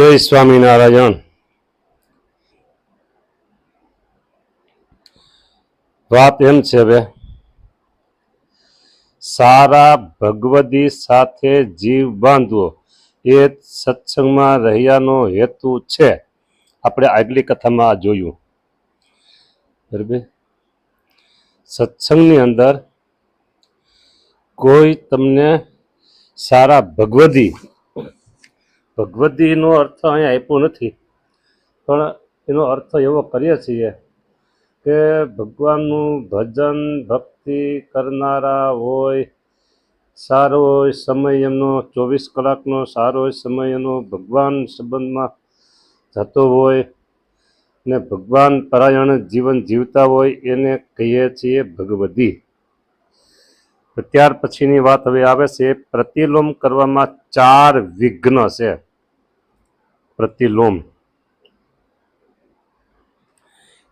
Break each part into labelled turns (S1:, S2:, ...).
S1: જય સ્વામિનારાયણ. વાત એમ છે, હવે સારા ભગવદી સાથે જીવ બાંધવો એ સત્સંગમાં રહ્યાનો હેતુ છે. આપણે આગલી કથામાં આ જોયું. બરાબર. સત્સંગની અંદર કોઈ તમને સારા ભગવદીનો અર્થ અહીંયા આપ્યો નથી, પણ એનો અર્થ એવો કરીએ છીએ કે ભગવાનનું ભજન ભક્તિ કરનારા હોય, સારો હોય સમય એમનો, 24 કલાકનો સારો હોય સમય એનો ભગવાન સંબંધમાં જતો હોય ને ભગવાન પરાયણ જીવન જીવતા હોય, એને કહીએ છીએ ભગવદી. ત્યાર પછીની વાત હવે આવે છે. પ્રતિલોમ કરવામાં 4 વિઘ્ન છે. પ્રતિલોમ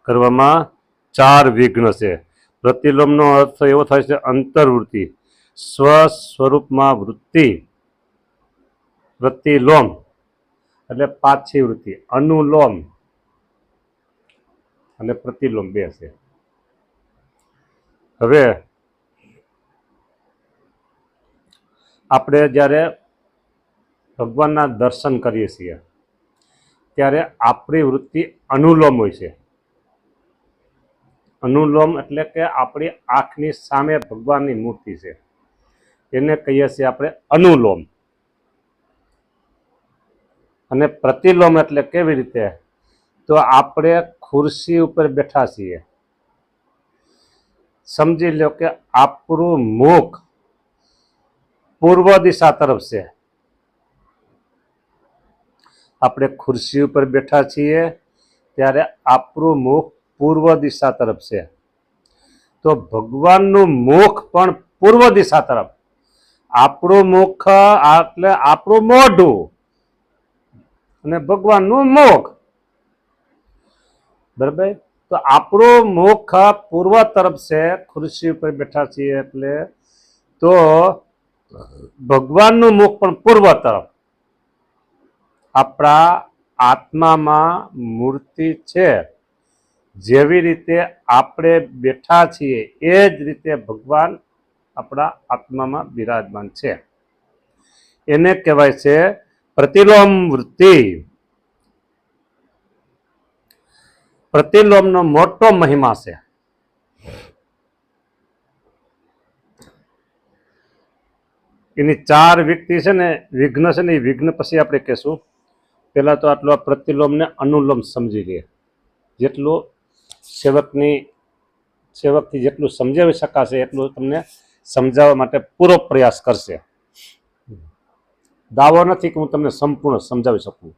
S1: કરવામાં 4 વિઘ્ન છે. પ્રતિલોમનો અર્થ એવો થાય છે અંતર્વૃત્તિ, સ્વ સ્વરૂપમાં વૃત્તિ. પ્રતિલોમ એટલે પાછી વૃત્તિ. અનુલોમ અને પ્રતિલોમ 2 છે. હવે આપણે જ્યારે ભગવાનના દર્શન કરીએ છીએ ત્યારે આપણી વૃત્તિ અનુલોમ હોય છે. અનુલોમ એટલે કે આપણી આંખની સામે ભગવાનની મૂર્તિ છે, એને કહીએ છીએ આપણે અનુલોમ. અને પ્રતિલોમ એટલે કેવી રીતે? તો આપણે ખુરશી ઉપર બેઠા છીએ, સમજી લો કે આપણું મુખ પૂર્વ દિશા તરફ છે. આપણે ખુરશી ઉપર બેઠા છીએ ત્યારે આપણું મુખ પૂર્વ દિશા તરફ છે. તો ભગવાનનું મુખ પણ પૂર્વ દિશા તરફ. આપણું મુખ એટલે આપણું મોઢું અને ભગવાનનું મુખ. બરાબર. તો આપણું મુખ પૂર્વ તરફ છે, ખુરશી ઉપર બેઠા છીએ એટલે. તો ભગવાનનું મુખ પણ પૂર્વ તરફ. આપણા આત્મામાં મૂર્તિ છે, જેવી રીતે આપણે બેઠા છીએ એ જ રીતે ભગવાન આપણા આત્મામાં બિરાજમાન છે. એને કહેવાય છે પ્રતિલોમ વૃત્તિ. પ્રતિલોમનો મોટો મહિમા છે. એની 4 વ્યક્તિ છે ને, વિઘ્ન છે ને, એ વિઘ્ન પછી આપણે કહેશું. પહેલા તો આટલો આ પ્રતિલોમ ને અનુલોમ સમજી લઈએ. જેટલું સેવકથી જેટલું સમજાવી શકાશે એટલું તમને સમજાવવા માટે પૂરો પ્રયાસ કરશે. દાવો નથી કે હું તમને સંપૂર્ણ સમજાવી શકું,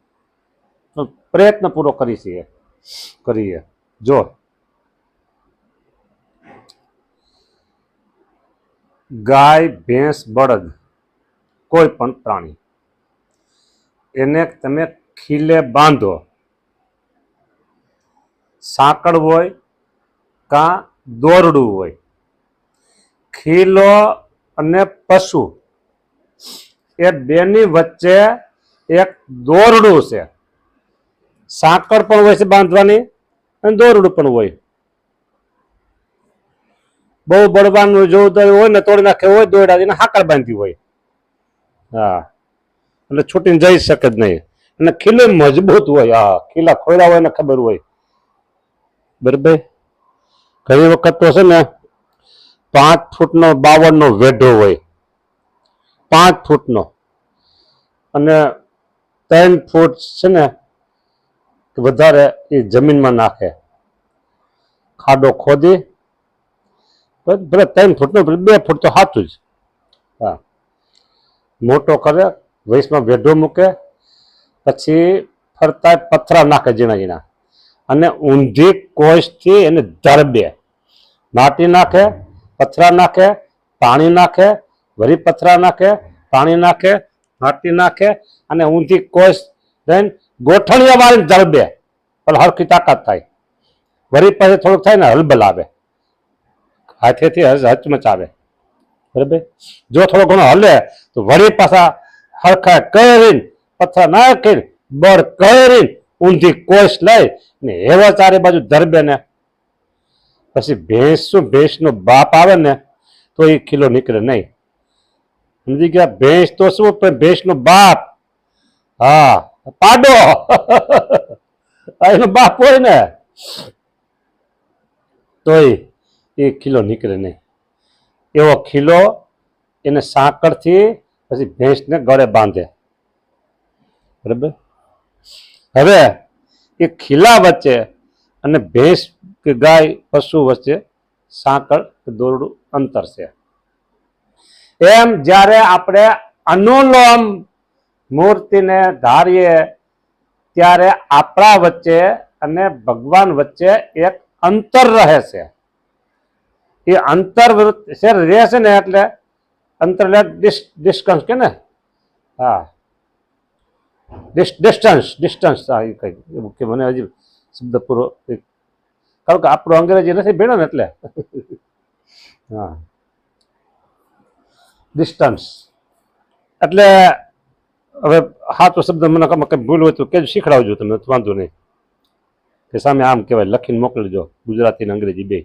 S1: પ્રયત્ન પૂરો કરીએ. જો ગાય, ભેંસ, બળદ, કોઈ પણ પ્રાણી, એને તમે ખીલે બાંધો, સાંકળ હોય કાં દોરડું હોય. ખીલો અને પશુ એ બેની વચ્ચે એક દોરડું છે. સાંકળ પણ હોય છે બાંધવાની અને દોરડું પણ હોય. બહુ બળવાનું જોવું હોય ને તોડી નાખે હોય દોરડા, એને સાંકળ બાંધી હોય. હા, એટલે છૂટીને જઈ શકે જ નહીં. અને ખીલો મજબૂત હોય. હા, ખીલા ખોરા હોય ને ખબર હોય. બરાબર. ઘણી વખત તો છે ને 5 ફૂટનો 52નો વેઢો હોય, 5 ફૂટનો, અને 3 ફૂટ છે ને વધારે એ જમીનમાં નાખે, ખાડો ખોદી. ભલે 3 ફૂટનો, 2 ફૂટ તો સાચું જ. હા, મોટો કરે, વૈશમાં વેઢો મૂકે, પછી ફરતા પથરા નાખે ઝીણા ઝીણા, અને ઊંધી કોષથી એને ધરબે. માટી નાખે, પથરા નાખે, પાણી નાખે, વળી પથરા નાખે, પાણી નાખે, માટી નાખે, અને ઊંધી કોષ લઈને ગોઠણીયા વાળીને ધરબે. પણ હરખી તાકાત થાય. વળી પાસે થોડુંક થાય ને હલબલ આવે, હાથેથી હચમચાવે. બરાબર. જો થોડો ઘણો હલે તો વળી પાછા હરખા કરીને પથરા નાખીને બળ કરી ઊંધી કોશ લઈ ને એવા ચારે બાજુ ધરબે ને પછી ભેંસનો બાપ આવે ને તો એ ખીલો નીકળે નહીં. સમજી ગયા? ભેંસ તો શું પણ ભેંસનો બાપ, હા પાડો એનો બાપ હોય ને તોય એ ખીલો નીકળે નહીં. એવો ખીલો એને સાંકળથી પછી ભેંસને ગળે બાંધે. બરાબર? હવે એ ખીલા વચ્ચે અને ભેંસ કે ગાય પશુ વચ્ચે સાંકળ દોરડું અંતર છે. એમ જ્યારે આપણે અનુલોમ મૂર્તિને ધારીએ ત્યારે આપણા વચ્ચે અને ભગવાન વચ્ચે એક અંતર રહે છે. એ અંતર રહે છે ને એટલે અંતર ડિસ્ટન્સ કે ને, હા ડિસ્ટન્સ એ કઈ એવું કે મને હજી શબ્દ પૂરો, કારણ કે આપણું અંગ્રેજી નથી ભેણો ને એટલે હા ડિસ્ટન્સ એટલે હવે સાચો શબ્દ મને કઈ ભૂલ હોય તો કે શીખડાવજો તમે, વાંધો નહીં કે સામે આમ કહેવાય લખીને મોકલજો, ગુજરાતી અને અંગ્રેજી બે.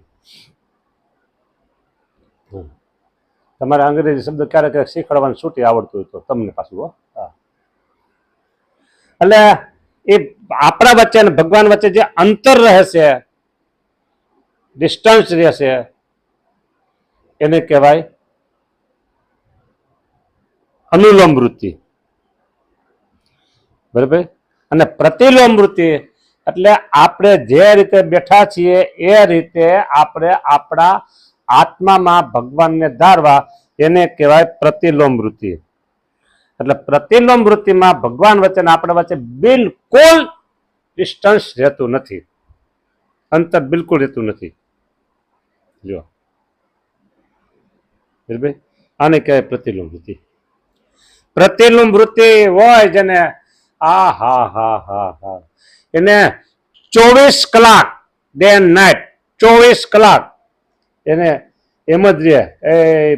S1: તમારે અંગ્રેજી શબ્દ ક્યારેક ક્યારેક શીખવાડવાનું છૂટી આવડતું હોય તો તમને પાછું. હા એટલે એ આપણા વચ્ચે અને ભગવાન વચ્ચે જે અંતર રહે છે, ડિસ્ટન્સ રહે છે, એને કહેવાય અનુલોમ વૃત્તિ. બરાબર? અને પ્રતિલોમ વૃત્તિ એટલે આપણે જે રીતે બેઠા છીએ એ રીતે આપણે આપણા આત્મામાં ભગવાનને ધારવા, એને કહેવાય પ્રતિલોમ વૃત્તિ. એટલે પ્રતિલોમ વૃત્તિમાં ભગવાન વચ્ચે આપણા વચ્ચે બિલકુલ ડિસ્ટન્સ રહેતું નથી, અંતર બિલકુલ રહેતું નથી. જો બરાબર? આને કહેવાય પ્રતિલોમ વૃત્તિ. પ્રતિલોમ વૃત્તિ હોય જેને આ હા હા હા હા એને 24 કલાક ડે એન્ડ નાઇટ 24 કલાક એને એમ જ રહે, એ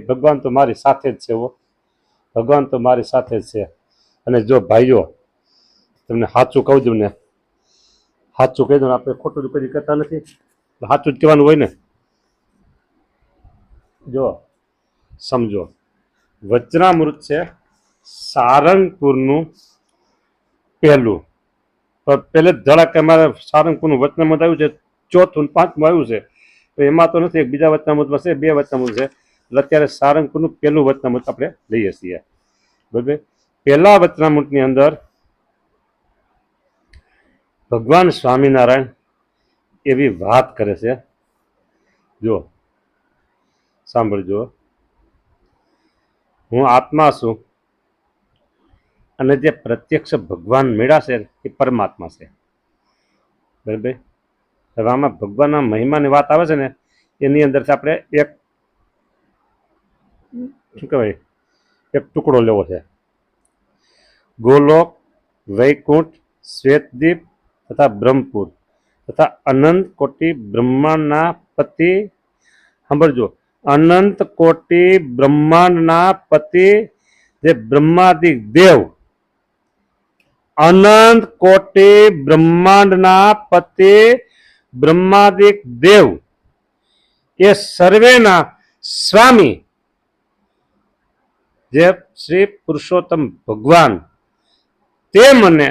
S1: ભગવાન તો મારી સાથે જ છે, ભગવાન તો મારી સાથે જ છે. અને જો ભાઈઓ તમને સાચું કહું દઉં ને, સાચું કહી દઉં, આપણે ખોટું કદી કરતા નથી, સાચું જ કહેવાનું હોય ને. જો સમજો વજ્રામૃત છે સારંગપુરનું પહેલું, પહેલે ધડાકે અમારે સારંગપુરનું વચનામૃત આવ્યું છે, ચોથું 5મું આવ્યું છે. તો એમાં તો નથી, એક બીજા વચનામૃતમાં છે, 2 વચનામૃત છે. એટલે અત્યારે સારંગપુરનું પહેલું વચનામૃત આપણે લઈએ છીએ. બરાબર? પહેલા વચનામૃતની અંદર ભગવાન સ્વામિનારાયણ એવી વાત કરે છે, જો સાંભળજો. હું આત્મા છું અને જે પ્રત્યક્ષ ભગવાન મળ્યા છે એ પરમાત્મા છે. બરાબર? હવે આમાં ભગવાનના મહિમાની વાત આવે છે ને, એની અંદરથી આપણે એક શું કહેવાય એક ટુકડો લેવો છે. ગોલોક, વૈકુંઠ, શ્વેતદીપ તથા બ્રહ્મપુર તથા અનંત કોટી બ્રહ્માંડના પતિ, સાંભળજો, અનંત કોટી બ્રહ્માંડના પતિ જે બ્રહ્માદિક દેવ, અનંત કોટી બ્રહ્માંડના પતિ બ્રહ્માદિક દેવ એ સર્વેના સ્વામી જે શ્રી પુરુષોત્તમ ભગવાન તે મને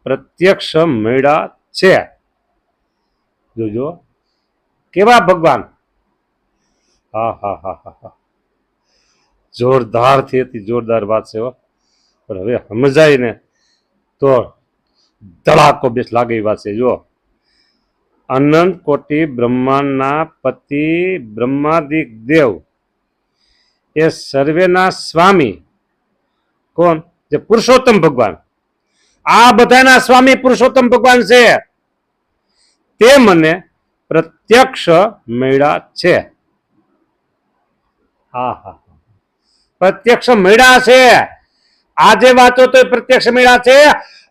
S1: પ્રત્યક્ષ મળ્યા છે. જોજો કેવા ભગવાન, હા હા હા હા હા, જોરદાર થી હતી, જોરદાર વાત છે. પણ હવે સમજાય ને તો ધડાકો બેસ લાગે એ વાત છે. જો અનંત કોટી બ્રહ્માંડના પતિ બ્રહ્માદિક દેવ એ સર્વેના સ્વામી, કોણ? જે પુરુષોત્તમ ભગવાન. આ બધાના સ્વામી પુરુષોત્તમ ભગવાન છે, તે મને પ્રત્યક્ષ મળ્યા છે. હા હા, પ્રત્યક્ષ મળ્યા છે. આજે વાંચો તો પ્રત્યક્ષ મળ્યા છે.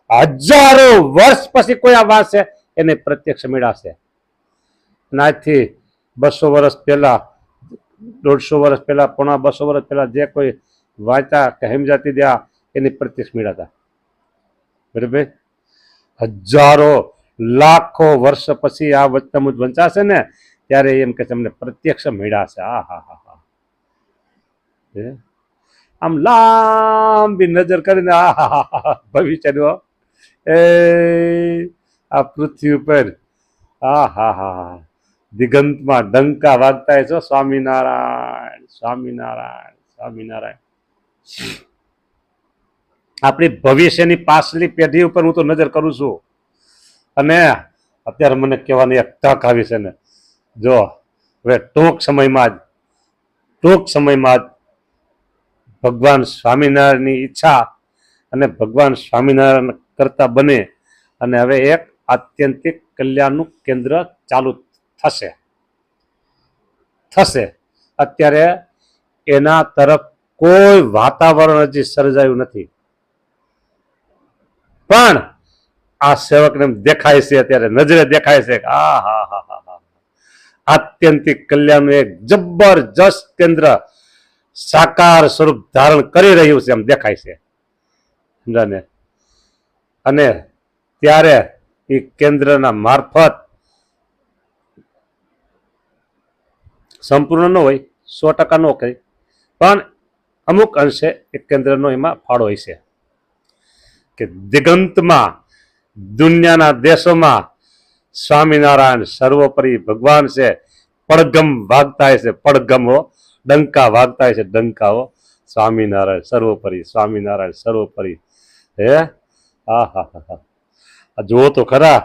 S1: હજારો વર્ષ પછી કોઈ આ વાત છે એને પ્રત્યક્ષ મળ્યા છે. આજથી 200 વર્ષ પહેલા, 150 વર્ષ પહેલા, પોણા 200 વર્ષ પહેલા જે કોઈ વાંચા કે સમજાતી દયા એની પ્રત્યક્ષ મળ્યા હતા. બરાબર? હજારો લાખો વર્ષ પછી આ વચનામૃત વંચાશે ને ત્યારે એમ કે તમને પ્રત્યક્ષ મળ્યા છે. આ હા હા હા, આમ લાંબી નજર કરીને આ હા હા હા ભવિષ્યનો એ આ પૃથ્વી ઉપર આ હા હા હા દિગંતમાં ડંકા વાગતા છો. સ્વામિનારાયણ સ્વામિનારાયણ સ્વામિનારાયણ. આપણી ભવિષ્યની પાછલી પેઢી ઉપર હું તો નજર કરું છું અને અત્યારે મને કહેવાની એક તક આવી છે ને, જો હવે ટૂંક સમયમાં જ ભગવાન સ્વામિનારાયણની ઈચ્છા અને ભગવાન સ્વામિનારાયણ કરતા બને અને હવે એક આત્યંતિક કલ્યાણનું કેન્દ્ર ચાલુ થશે. અત્યારે એના તરફ કોઈ વાતાવરણ હજી સર્જાયું નથી, પણ આ સેવકને દેખાય છે, અત્યારે નજરે દેખાય છે કે આ હા હા હા હા આત્યંતિક કલ્યાણનું એક જબરજસ્ત કેન્દ્ર સાકાર સ્વરૂપ ધારણ કરી રહ્યું છે એમ દેખાય છે. સમજાને? અને ત્યારે એ કેન્દ્રના મારફત સંપૂર્ણ ન હોય, 100% ન કરી, પણ અમુક અંશે એક કેન્દ્રનો એમાં ફાળો હોય છે કે દિગંતમાં દુનિયાના દેશોમાં સ્વામિનારાયણ સર્વોપરી ભગવાન છે. પડગમ વાગતા છે, પડગમો ડંકા વાગતા છે, ડંકાઓ સ્વામિનારાયણ સર્વોપરી, સ્વામિનારાયણ સર્વોપરી. હે હા હા હા હા, જુઓ તો ખરા.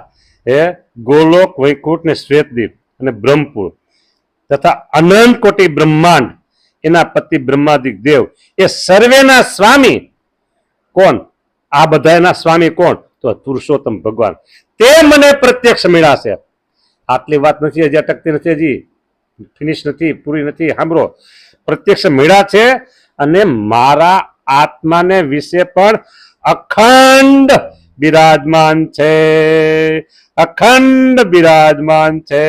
S1: ગોલોક, વૈકુંઠ ને શ્વેતદીપ અને બ્રહ્મપુર તથા અનંત કોટી બ્રહ્માંડ, એના પતિ બ્રહ્માદિક દેવ, એ સર્વેના સ્વામી કોણ? આ બધાના સ્વામી કોણ? તો પુરુષોત્તમ ભગવાન. તે મને પ્રત્યક્ષ મળ્યા છે. આટલી વાત નથી, હજી અટકતી નથી, હજી ફિનિશ નથી, પૂરી નથી. સાંભળો, પ્રત્યક્ષ મળ્યા છે અને મારા આત્માને વિશે પણ અખંડ બિરાજમાન છે. અખંડ બિરાજમાન છે.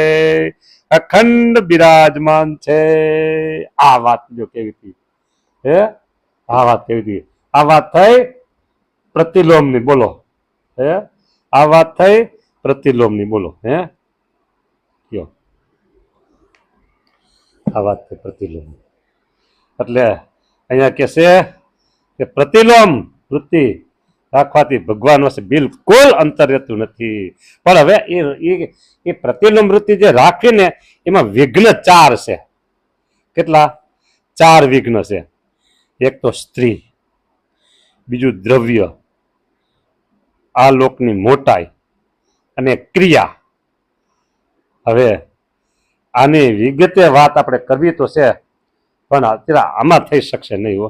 S1: અખંડ બિરાજમાન છે. આ વાત જો કેવી હતી, આ વાત કેવી હતી? આ વાત થઈ પ્રતિલોમની, બોલો. આ વાત થઈ પ્રતિલોમની, બોલો. કયો આ વાત થઈ પ્રતિલોમની. એટલે અહીંયા કે છે કે પ્રતિલોમ વૃત્તિ રાખવાથી ભગવાન વચ્ચે બિલકુલ અંતર રહેતું નથી. પણ હવે એ પ્રતિલોમ વૃત્તિ જે રાખીને એમાં વિઘ્ન 4 છે. કેટલા? 4 વિઘ્ન છે. એક તો સ્ત્રી, બીજું દ્રવ્ય, આ લોકની મોટાઈ અને ક્રિયા. હવે આની વિગતે વાત આપણે કરવી તો છે, પણ અત્યારે આમાં થઈ શકશે નહીં હો.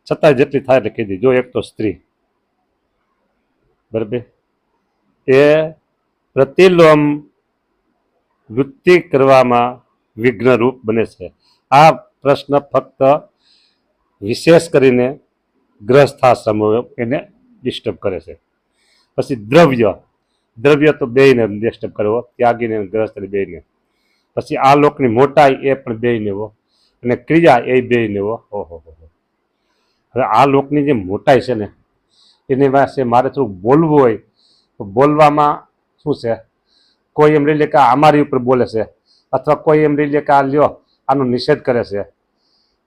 S1: છતાંય જેટલી થાય એટલે કહી દીધું. એક તો સ્ત્રી, બરાબર, એ પ્રતિલોમ વૃત્તિ કરવામાં વિઘ્નરૂપ બને છે. આ પ્રશ્ન ફક્ત વિશેષ કરીને ગ્રહસ્થાશ્રમો એને ડિસ્ટર્બ કરે છે. પછી દ્રવ્ય તો બેયને ડિસ્ટર્બ કર્યો, ત્યાગીને ગ્રહસ્થ બેયને. પછી આ લોકની મોટાઈ એ પણ બેયને હો, અને ક્રિયા એ બેયને હો. ઓહો, હવે આ લોકની જે મોટાઈ છે ને એની પાસે મારે થોડુંક બોલવું હોય તો બોલવામાં શું છે, કોઈ એમ લઈ લે કે અમારી ઉપર બોલે છે, અથવા કોઈ એમ લઈ લે કે આ લ્યો આનો નિષેધ કરે છે,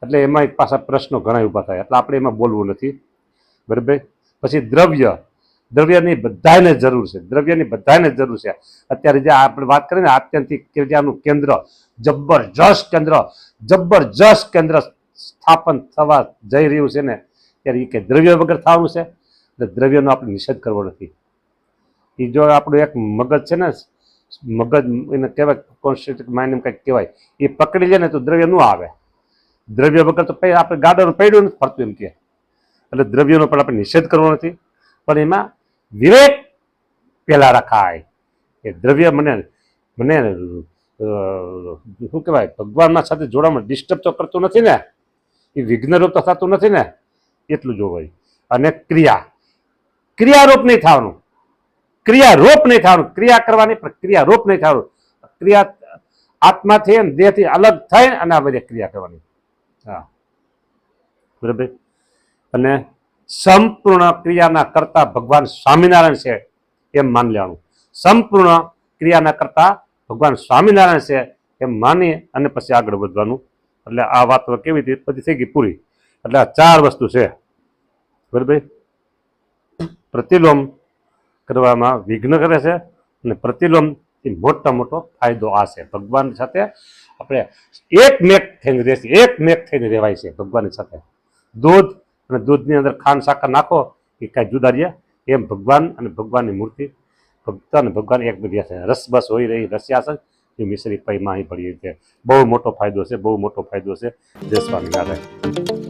S1: એટલે એમાં પાછા પ્રશ્નો ઘણા ઊભા થાય. એટલે આપણે એમાં બોલવું નથી, બરાબર. પછી દ્રવ્યની બધાને જરૂર છે, દ્રવ્યની બધાને જરૂર છે. અત્યારે જે આપણે વાત કરીએ ને આત્યંતિક ક્રિયાનું કેન્દ્ર, જબરજસ્ત કેન્દ્ર સ્થાપન થવા જઈ રહ્યું છે ને, ત્યારે એ કે દ્રવ્ય વગર થવાનું છે. એટલે દ્રવ્યનો આપણે નિષેધ કરવો નથી. એ જો આપણું એક મગજ છે ને, મગજ એને કહેવાય કોન્સ્ટિટ્યુટ માઇન્ડ એમ કંઈક કહેવાય, એ પકડી લે ને તો દ્રવ્ય ન આવે. દ્રવ્ય વગર તો આપણે ગાડાનું પૈડું નથી ફરતું એમ કે. એટલે દ્રવ્યનો પણ આપણે નિષેધ કરવો નથી, પણ એમાં વિવેક પેલા રખાય કે દ્રવ્ય મને શું કહેવાય, ભગવાનના સાથે જોડાવામાં ડિસ્ટર્બ તો કરતું નથી ને, એ વિઘ્નરૂપ તો થતું નથી ને, એટલું જોવાય. અને ક્રિયારૂપ નહીં થવાનું, ક્રિયારૂપ નહીં થવાનું, ક્રિયા કરવાની પણ ક્રિયારૂપ નહીં થવાનું. ક્રિયા આત્માથી દેહથી અલગ થઈ અને આ બધી ક્રિયા કરવાની. હા, બરાબર. અને સંપૂર્ણ ક્રિયાના કરતા ભગવાન સ્વામિનારાયણ છે. એમ માની લેવાનું. સંપૂર્ણ ક્રિયાના કરતા ભગવાન સ્વામિનારાયણ છે એમ માની અને પછી આગળ વધવાનું. એટલે આ વાત કેવી હતી બધી થઈ ગઈ પૂરી. એટલે આ 4 વસ્તુ છે બરાબર. પ્રતિલોમ કરવામાં વિઘ્ન કરે છે અને પ્રતિલોમથી મોટો ફાયદો આ છે. ભગવાન સાથે આપણે એકમેક થઈને રહેવાય છે ભગવાનની સાથે. દૂધ અને દૂધની અંદર ખાંડ સાકર નાખો એ કાંઈ જુદા રહ્યા એમ ભગવાન અને ભગવાનની મૂર્તિ ભક્ત અને ભગવાન એક બધી છે. રસ બસ હોય રહી રસ્યા છે એ મિશ્રી પૈમાં અહીં પડી છે. બહુ મોટો ફાયદો છે જય સ્વામિનારાયણ.